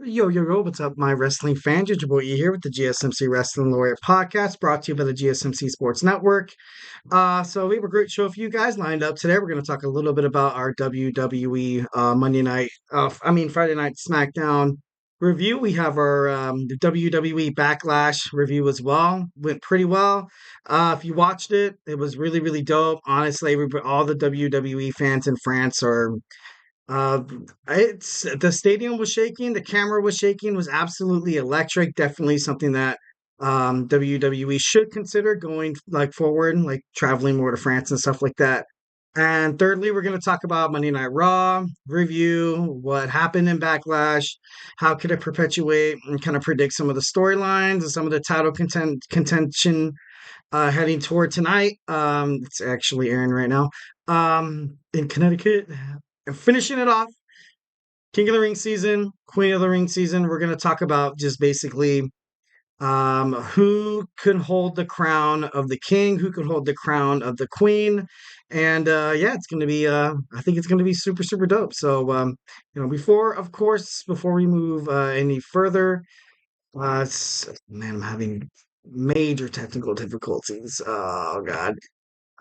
Yo, what's up, my wrestling fans? It's your boy E here with the GSMC Wrestling Laureate Podcast, brought to you by the GSMC Sports Network. So we have a great show for you guys lined up today. We're going to talk a little bit about our WWE Friday Night SmackDown review. We have our the WWE Backlash review as well. Went pretty well. If you watched it, it was really, really dope. Honestly, all the WWE fans in France are uh, it's the stadium was shaking, the camera was shaking, was absolutely electric. Definitely something that WWE should consider going like forward, like traveling more to France and stuff like that. And thirdly, we're going to talk about Monday Night Raw review, what happened in Backlash, how could it perpetuate, and kind of predict some of the storylines and some of the contention heading toward tonight. It's actually airing right now in Connecticut. And finishing it off, King of the Ring season, Queen of the Ring season. We're going to talk about just basically who can hold the crown of the king, who can hold the crown of the queen. And yeah, it's going to be, I think it's going to be super, super dope. So, before we move any further, man, I'm having major technical difficulties. Oh, God.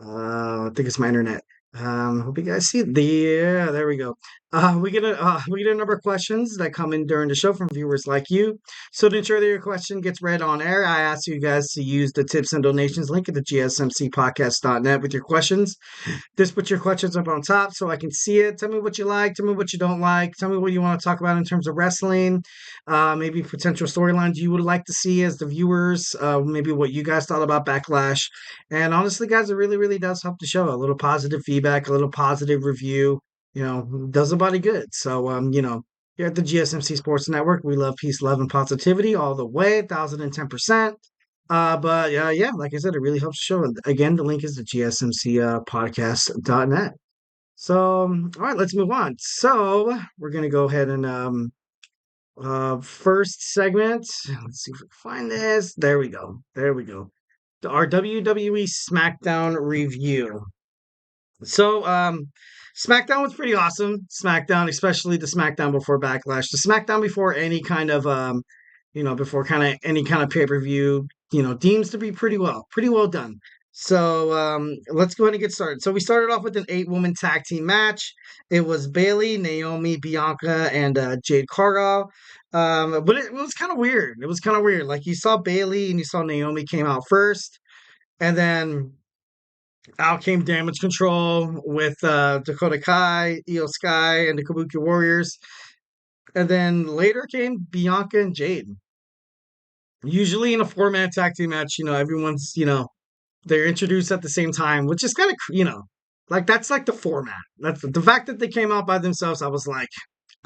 I think it's my internet. Hope you guys see it. Yeah, there we go. We get a number of questions that come in during the show from viewers like you. So to ensure that your question gets read on air, I ask you guys to use the tips and donations link at the GSMCPodcast.net with your questions. Just put your questions up on top so I can see it. Tell me what you like. Tell me what you don't like. Tell me what you want to talk about in terms of wrestling. Maybe potential storylines you would like to see as the viewers. Maybe what you guys thought about Backlash. And honestly, guys, it really, really does help the show. A little positive feedback, a little positive review, does a body good. So, here at the GSMC Sports Network, we love peace, love, and positivity all the way, 1010%. But yeah, like I said, it really helps the show. And again, the link is the GSMC podcast.net. So, all right, let's move on. So, we're going to go ahead and first segment. Let's see if we can find this. There we go. There we go. Our WWE Smackdown review. So, SmackDown was pretty awesome. SmackDown, especially the SmackDown before Backlash, the SmackDown before any kind of, before kind of any kind of pay per view, deems to be pretty well done. So, let's go ahead and get started. So we started off with an 8-woman tag team match. It was Bailey, Naomi, Bianca, and Jade Cargill. But it was kind of weird. It was kind of weird. Like you saw Bailey and you saw Naomi came out first, and then out came Damage Control with Dakota Kai, Io Sky, and the Kabuki Warriors. And then later came Bianca and Jade. Usually in a 4-man tag team match, everyone's, they're introduced at the same time, which is kind of, like that's like the format. That's the fact that they came out by themselves. I was like,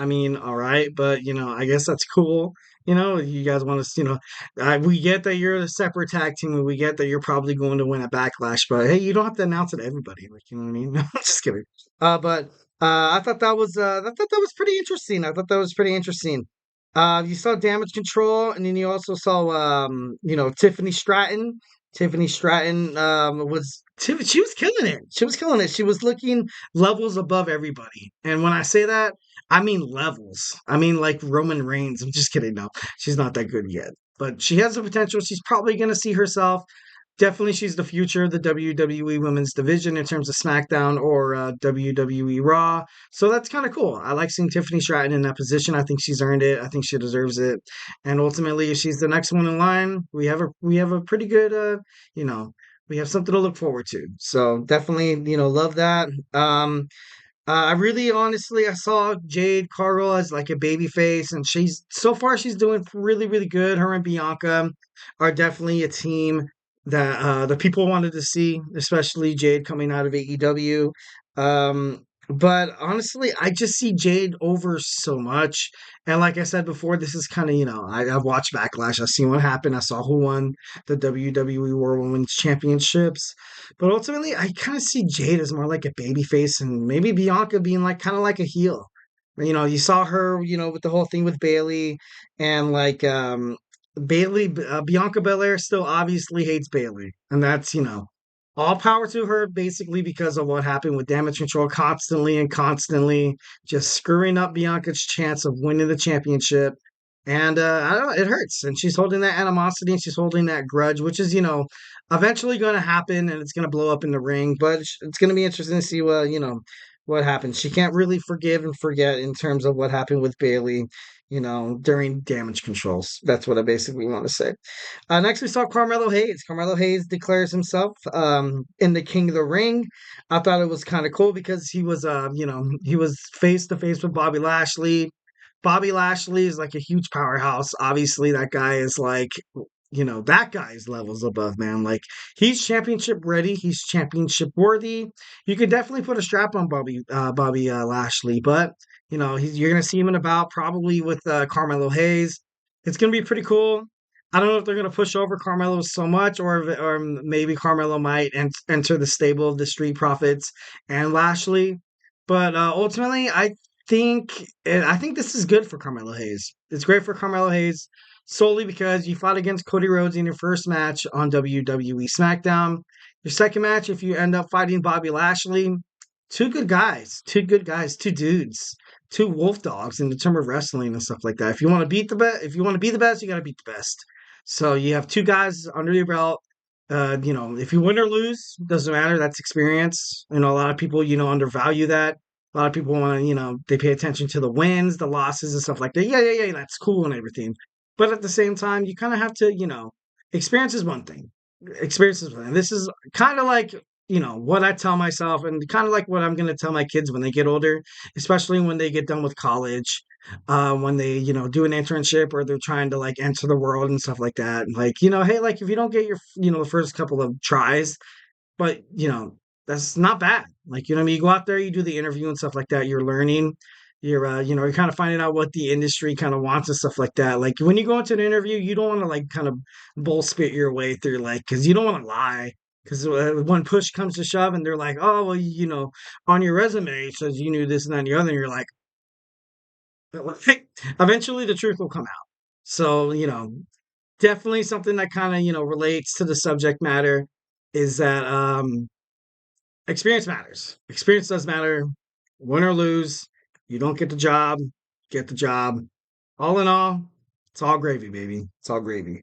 I mean, all right, but I guess that's cool. You guys want to, we get that you're a separate tag team, and we get that you're probably going to win a Backlash. But hey, you don't have to announce it to everybody. Like, you know what I mean? Just kidding. But I thought that was pretty interesting. I thought that was pretty interesting. You saw Damage Control, and then you also saw, Tiffany Stratton. Tiffany Stratton she was killing it. She was killing it. She was looking levels above everybody. And when I say that, I mean levels. I mean like Roman Reigns. I'm just kidding. No, she's not that good yet. But she has the potential. She's probably going to see herself. Definitely, she's the future of the WWE Women's Division in terms of SmackDown or WWE Raw. So that's kind of cool. I like seeing Tiffany Stratton in that position. I think she's earned it. I think she deserves it. And ultimately, if she's the next one in line, we have a pretty good, we have something to look forward to. So definitely, love that. I really honestly I saw Jade Cargill as like a baby face, and she's doing really, really good. Her and Bianca are definitely a team that the people wanted to see, especially Jade coming out of AEW. But honestly, I just see Jade over so much. And like I said before, this is kind of, I've watched Backlash. I've seen what happened. I saw who won the WWE World Women's Championships. But ultimately, I kind of see Jade as more like a babyface, and maybe Bianca being like kind of like a heel. You saw her, with the whole thing with Bailey, and like Bianca Belair still obviously hates Bailey, and that's all power to her, basically because of what happened with Damage Control constantly and constantly just screwing up Bianca's chance of winning the championship. And I don't know, it hurts. And she's holding that animosity and she's holding that grudge, which is, eventually going to happen and it's going to blow up in the ring. But it's going to be interesting to see what happens. She can't really forgive and forget in terms of what happened with Bailey, during damage controls. That's what I basically want to say. Next, we saw Carmelo Hayes. Carmelo Hayes declares himself in the King of the Ring. I thought it was kind of cool because he was face to face with Bobby Lashley. Bobby Lashley is like a huge powerhouse. Obviously, that guy is like, that guy's levels above, man. Like, he's championship ready. He's championship worthy. You could definitely put a strap on Bobby Lashley, but you're gonna see him in about probably with Carmelo Hayes. It's gonna be pretty cool. I don't know if they're gonna push over Carmelo so much, or maybe Carmelo might enter the stable of the Street Profits and Lashley. But ultimately, I think this is good for Carmelo Hayes. It's great for Carmelo Hayes solely because you fought against Cody Rhodes in your first match on WWE Smackdown. Your second match, if you end up fighting Bobby Lashley, two good guys, two dudes, two wolf dogs in the term of wrestling and stuff like that. If you want to beat the best, if you want to be the best, you got to beat the best. So you have two guys under your belt. If you win or lose, doesn't matter. That's experience. A lot of people, undervalue that. A lot of people want to, they pay attention to the wins, the losses, and stuff like that. Yeah, yeah, yeah, that's cool and everything. But at the same time, you kind of have to, experience is one thing. Experience is one thing. This is kind of like, what I tell myself and kind of like what I'm going to tell my kids when they get older, especially when they get done with college, when they, do an internship or they're trying to like enter the world and stuff like that. Like, hey, like if you don't get your, the first couple of tries, but that's not bad. Like, what I mean? You go out there, you do the interview and stuff like that. You're learning. You're kind of finding out what the industry kind of wants and stuff like that. Like when you go into an interview, you don't want to like kind of bull spit your way through, like, because you don't want to lie. Because when push comes to shove, and they're like, "Oh, well, on your resume it says you knew this and that and the other," and you're like, eventually the truth will come out. So definitely something that kind of relates to the subject matter is that experience matters. Experience does matter. Win or lose, you don't get the job, get the job. All in all, it's all gravy, baby. It's all gravy.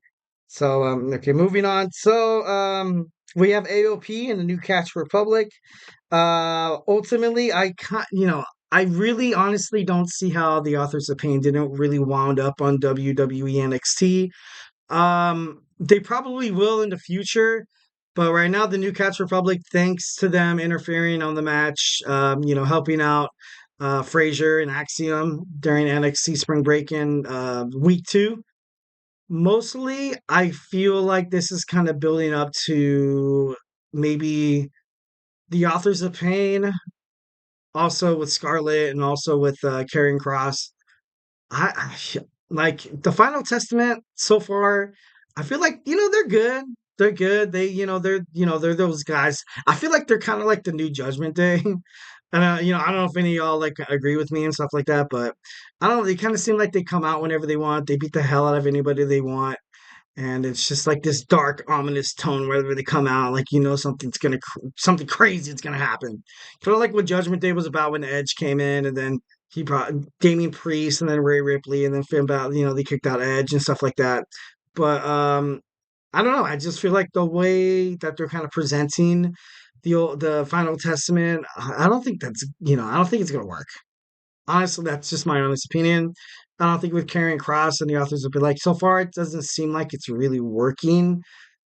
So, okay, moving on. So, we have AOP in the New Catch Republic. Ultimately, I really honestly don't see how the Authors of Pain didn't really wound up on WWE NXT. They probably will in the future, but right now the New Cats Republic, thanks to them interfering on the match, helping out Frazier and Axiom during NXT Spring Break in week 2. Mostly, I feel like this is kind of building up to maybe the Authors of Pain, also with Scarlett and also with Karrion Kross. I like the Final Testament so far. I feel like they're good. They're good. They're those guys. I feel like they're kind of like the new Judgment Day. And I don't know if any of y'all like agree with me and stuff like that, but I don't know. They kind of seem like they come out whenever they want. They beat the hell out of anybody they want. And it's just like this dark, ominous tone wherever they come out, like something crazy is gonna happen. Kind of like what Judgment Day was about when Edge came in, and then he brought Damian Priest, and then Rhea Ripley, and then Finn Balor. They kicked out Edge and stuff like that. But I don't know. I just feel like the way that they're kind of presenting the Final Testament, I don't think I don't think it's gonna work. Honestly, that's just my honest opinion. I don't think with Karrion Kross and the Authors will be like, so far it doesn't seem like it's really working.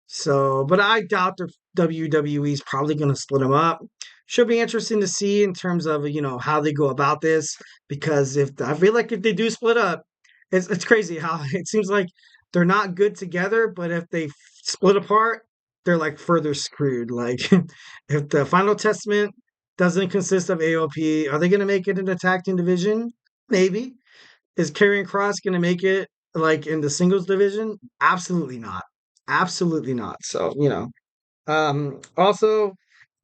So, but I doubt the WWE is probably going to split them up. Should be interesting to see in terms of how they go about this, because if I feel like if they do split up, it's crazy how it seems like they're not good together, but if they split apart, they're like further screwed. Like if the Final Testament doesn't consist of AOP, are they going to make it in the tag team division? Maybe. Is Karrion Kross going to make it like in the singles division? Absolutely not. Absolutely not. So, also,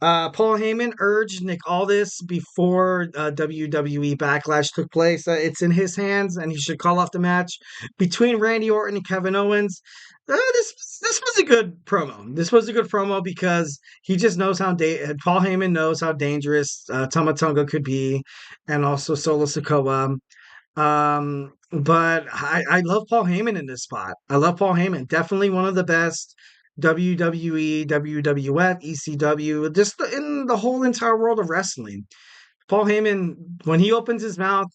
Paul Heyman urged Nick Aldis before WWE Backlash took place. It's in his hands, and he should call off the match between Randy Orton and Kevin Owens. This was a good promo. This was a good promo because he just knows how Paul Heyman knows how dangerous Tama Tonga could be, and also Solo Sikoa. But I love Paul Heyman in this spot. I love Paul Heyman. Definitely one of the best WWE, WWF, ECW, just in the whole entire world of wrestling. Paul Heyman, when he opens his mouth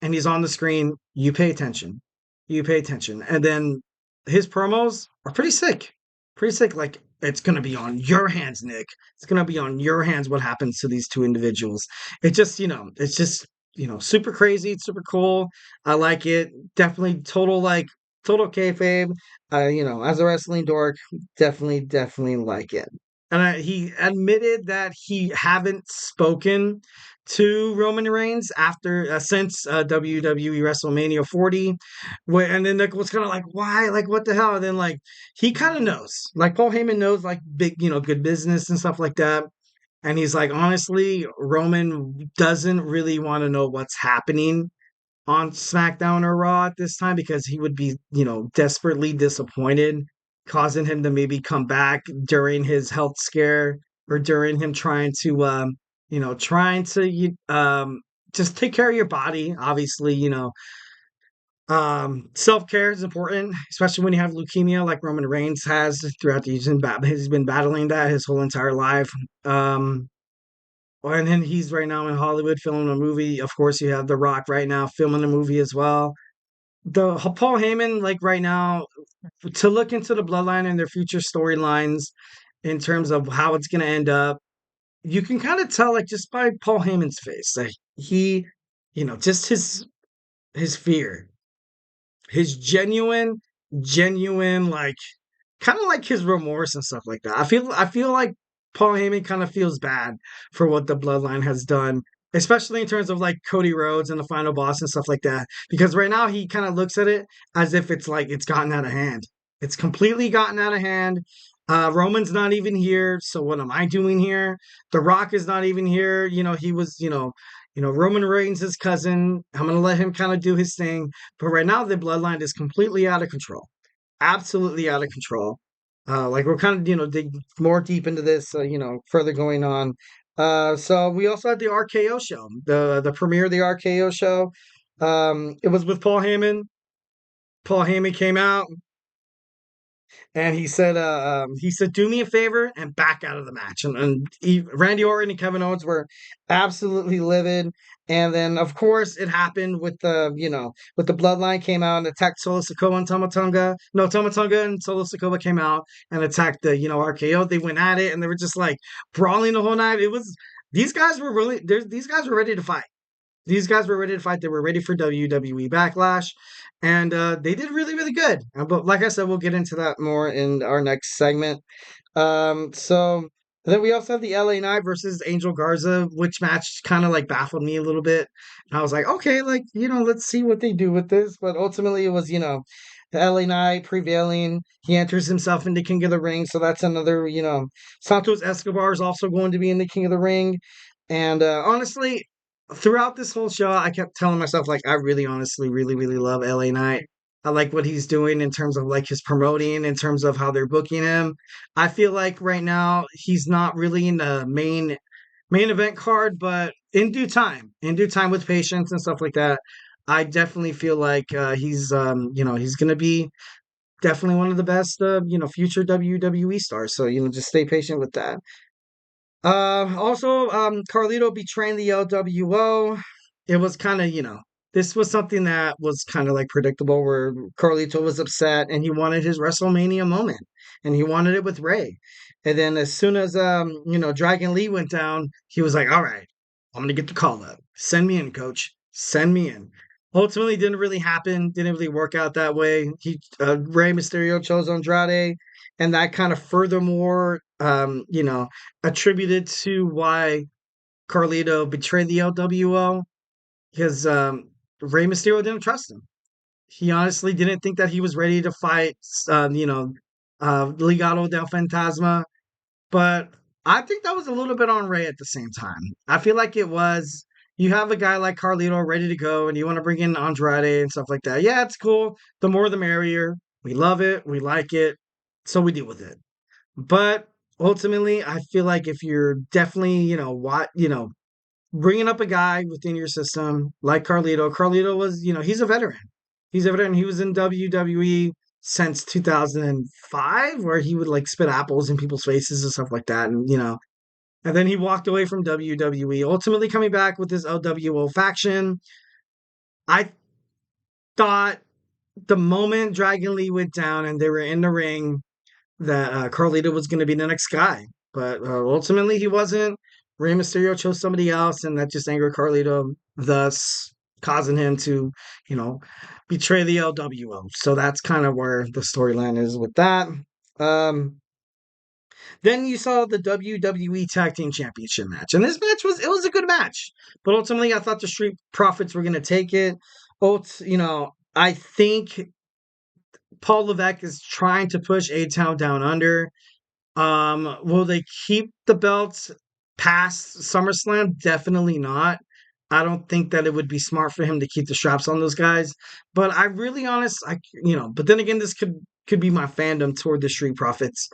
and he's on the screen, you pay attention. You pay attention. And then his promos are pretty sick. Pretty sick. Like, it's going to be on your hands, Nick. It's going to be on your hands what happens to these two individuals. It just, it's just, super crazy. It's super cool. I like it. Definitely total kayfabe. As a wrestling dork, definitely like it. And he admitted that he haven't spoken to Roman Reigns after since WWE WrestleMania 40, and then Nick was kind of like, "Why? Like, what the hell?" And then like he kind of knows, like Paul Heyman knows, like big, good business and stuff like that. And he's like, honestly, Roman doesn't really want to know what's happening on SmackDown or Raw at this time because he would be, desperately disappointed, causing him to maybe come back during his health scare or during him trying to just take care of your body. Obviously, self-care is important, especially when you have leukemia like Roman Reigns has throughout the years. He's been battling that his whole entire life. And then he's right now in Hollywood filming a movie. Of course, you have The Rock right now filming a movie as well. The Paul Heyman, like right now, to look into the Bloodline and their future storylines in terms of how it's going to end up, you can kind of tell, like just by Paul Heyman's face, like he, just his fear, his genuine, like kind of like his remorse and stuff like that. I feel like Paul Heyman kind of feels bad for what the Bloodline has done, especially in terms of like Cody Rhodes and the final boss and stuff like that. Because right now he kind of looks at it as if it's like it's gotten out of hand. It's completely gotten out of hand. Roman's not even here, so what am I doing here? The Rock is not even here. He was, Roman Reigns' his cousin. I'm gonna let him kind of do his thing. But right now the Bloodline is completely out of control, absolutely out of control. Like we're kind of, dig more deep into this, further going on. So we also had the RKO show, the premiere of the RKO show. It was with Paul Heyman. Paul Heyman came out and he said, "Do me a favor and back out of the match." And Randy Orton and Kevin Owens were absolutely livid. And then, of course, it happened with the Bloodline came out and attacked Solo Sikoa and Tomatunga. No, Tomatunga and Solo Sikoa came out and attacked the RKO. They went at it and they were just like brawling the whole night. These guys were these guys were ready to fight. These guys were ready to fight. They were ready for WWE Backlash, and they did really, really good. But like I said, we'll get into that more in our next segment. So then we also have the LA Knight versus Angel Garza, which match kind of like baffled me a little bit. And I was like, okay, like, let's see what they do with this. But ultimately, it was, the LA Knight prevailing. He enters himself into King of the Ring. So that's another, Santos Escobar is also going to be in the King of the Ring. And honestly, throughout this whole show, I kept telling myself, like, I really, honestly, really, really love LA Knight. I like what he's doing in terms of like his promoting, in terms of how they're booking him. I feel like right now he's not really in the main event card, but in due time with patience and stuff like that, I definitely feel like he's gonna be definitely one of the best future WWE stars. So just stay patient with that. Also, Carlito betraying the LWO. It was kind of, this was something that was kind of like predictable where Carlito was upset and he wanted his WrestleMania moment and he wanted it with Ray. And then as soon as, Dragon Lee went down, he was like, all right, I'm going to get the call up. Send me in, coach. Send me in. Ultimately, didn't really happen. Didn't really work out that way. Rey Mysterio chose Andrade, and that kind of furthermore, attributed to why Carlito betrayed the LWO because Rey Mysterio didn't trust him. He honestly didn't think that he was ready to fight, Legado del Fantasma. But I think that was a little bit on Ray at the same time. I feel like it was. You have a guy like Carlito ready to go, and you want to bring in Andrade and stuff like that. Yeah, it's cool. The more the merrier. We love it. We like it. So we deal with it. But ultimately, I feel like if you're definitely, bringing up a guy within your system like Carlito. Carlito was, he's a veteran. He's a veteran. He was in WWE since 2005, where he would like spit apples in people's faces and stuff like that. And then he walked away from WWE, ultimately coming back with his LWO faction. I thought the moment Dragon Lee went down and they were in the ring, that Carlito was going to be the next guy. But ultimately, he wasn't. Rey Mysterio chose somebody else, and that just angered Carlito, thus causing him to, you know, betray the LWO. So that's kind of where the storyline is with that. Then you saw the WWE Tag Team Championship match, and this match was a good match, but ultimately I thought the Street Profits were going to take it. I think Paul Levesque is trying to push A-Town down under. Will they keep the belts past SummerSlam? Definitely not. I don't think that it would be smart for him to keep the straps on those guys. But I really but then again, this could be my fandom toward the Street Profits,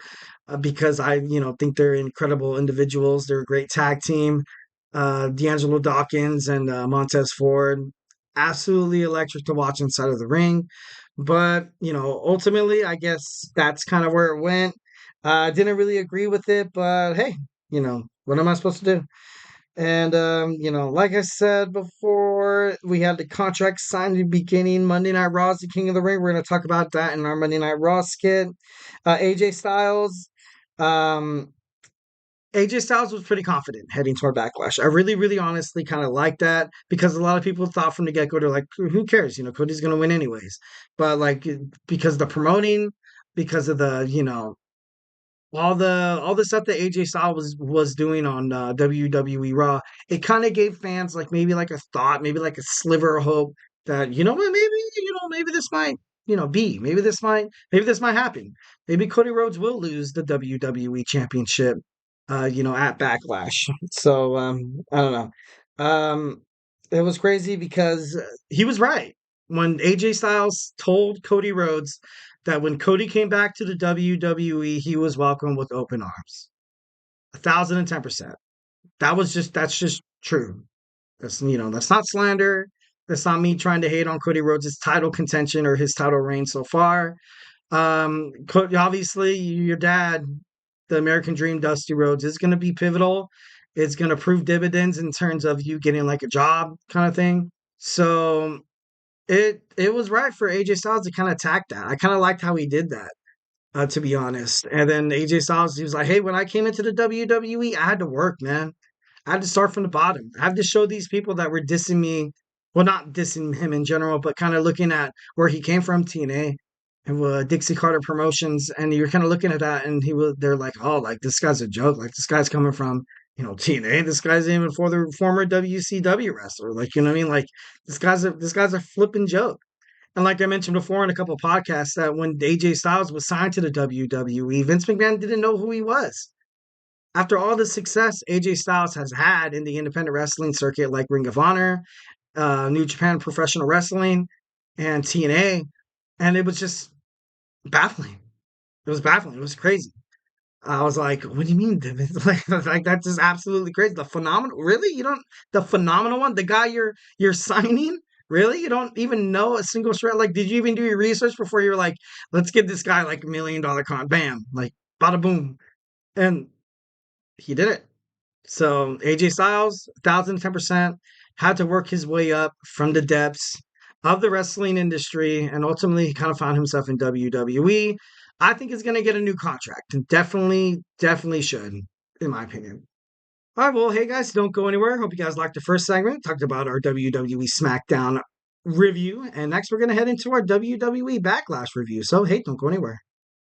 because I think they're incredible individuals. They're a great tag team. D'Angelo Dawkins and Montez Ford, absolutely electric to watch inside of the ring. But ultimately, I guess that's kind of where it went. I didn't really agree with it, but hey, what am I supposed to do? And like I said before, we had the contract signed in the beginning. Monday Night Raw is the King of the Ring. We're going to talk about that in our Monday Night Raw skit. AJ Styles. AJ Styles was pretty confident heading toward Backlash. I really, really honestly kind of like that, because a lot of people thought from the get-go, they're like, who cares? Cody's going to win anyways. But like, because of the promoting, because of the, all the stuff that AJ Styles was doing on WWE Raw, it kind of gave fans like maybe like a thought, maybe like a sliver of hope that what, maybe this might maybe this might happen. Maybe Cody Rhodes will lose the WWE Championship, at Backlash. So I don't know. It was crazy because he was right when AJ Styles told Cody Rhodes that when Cody came back to the WWE, he was welcomed with open arms. 1,010%. That's just true. That's not slander. That's not me trying to hate on Cody Rhodes' title contention or his title reign so far. Obviously, your dad, the American Dream, Dusty Rhodes, is going to be pivotal. It's going to prove dividends in terms of you getting like a job kind of thing. So it was right for AJ Styles to kind of attack that. I kind of liked how he did that, to be honest. And then AJ Styles, he was like, "Hey, when I came into the WWE, I had to work, man. I had to start from the bottom. I had to show these people that were dissing me, well, not dissing him in general, but kind of looking at where he came from, TNA and Dixie Carter Promotions, and you're kind of looking at that, and they're like, oh, like this guy's a joke. Like this guy's coming from." TNA, this guy's even for the former WCW wrestler. Like, you know what I mean? Like, this guy's a flipping joke. And like I mentioned before in a couple of podcasts, that when AJ Styles was signed to the WWE, Vince McMahon didn't know who he was. After all the success AJ Styles has had in the independent wrestling circuit, like Ring of Honor, New Japan Professional Wrestling, and TNA, and it was just baffling. It was baffling. It was crazy. I was like, "What do you mean, David? Like that's just absolutely crazy. The phenomenal, really? You don't the phenomenal one, the guy you're signing, really? You don't even know a single shred? Like, did you even do your research before you were like, let's give this guy like $1 million con, bam, like bada boom, and he did it. So AJ Styles, 1,010%, had to work his way up from the depths of the wrestling industry, and ultimately he kind of found himself in WWE. I think he's going to get a new contract, and definitely should, in my opinion. All right, well, hey guys, don't go anywhere. Hope you guys liked the first segment. Talked about our WWE Smackdown review, and next we're going to head into our WWE Backlash review. So, hey, don't go anywhere.